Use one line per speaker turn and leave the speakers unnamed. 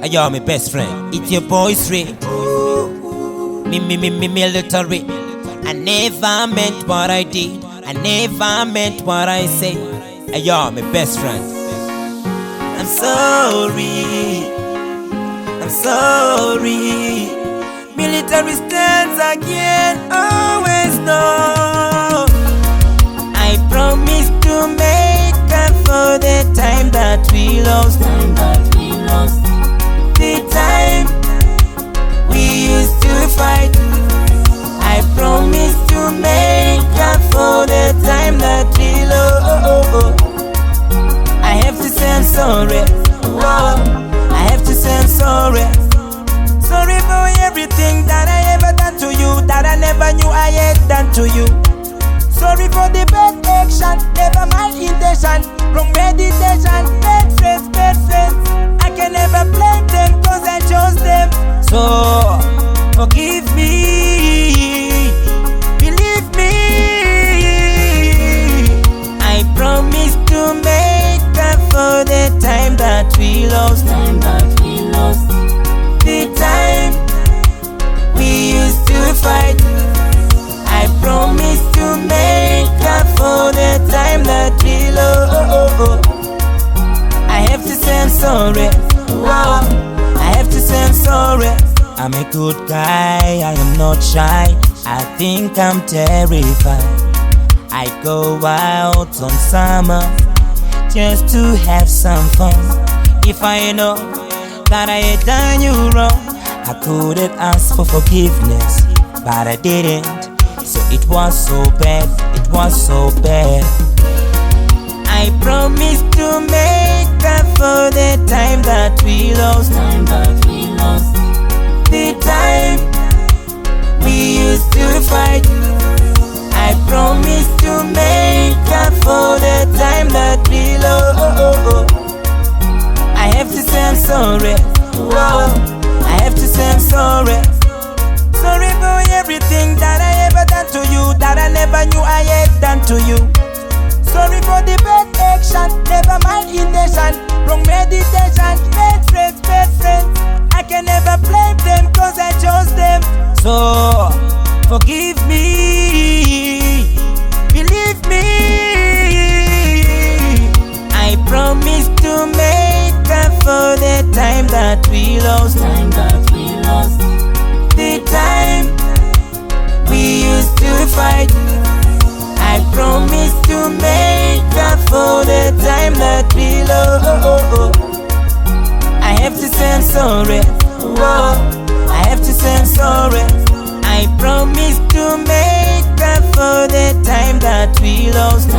You're my best friend. It's your boy Ray. Me military. I never meant what I did. I never meant what I say. You're my best friend. I'm sorry. I'm sorry. Military stands again. Always know. I promise to make up for the time that we lost. The time we used to fight. I promise to make up for the time that we lost. I have to say I'm sorry. Whoa. I have to say I'm sorry. Sorry for everything that I ever done to you, that I never knew I had done to you. Sorry for the bad action, never my intention. Wrong meditation, bad friends, bad friends. I can never blame them cause I chose them. So, forgive me, believe me. I promise to make up for the time that we lost. The time we used to fight. I promise to make up for the time that we lost. I have to say I'm sorry. Whoa. I have to say I'm sorry. I'm a good guy, I am not shy. I think I'm terrified. I go out on summer just to have some fun. If I know that I had done you wrong, I couldn't ask for forgiveness, but I didn't. So it was so bad, it was so bad. I promise to make up for the time that we lost. The time we used to fight. I promise to make up for the time that we lost. I have to say I'm sorry. Whoa. I have to say I'm sorry. Sorry for everything that I ever done to you, that I never knew I had done to you. Sorry for the bad action, never mind intention. Wrong meditation, bad friends, bad friends. I can never blame them cause I chose them. So, forgive me, believe me. I promise to make up for the time that we lost. The time we used to fight. I promise to make up for the time that we lost. I have to say I'm sorry. Whoa. I have to say I'm sorry. I promise to make up for the time that we lost.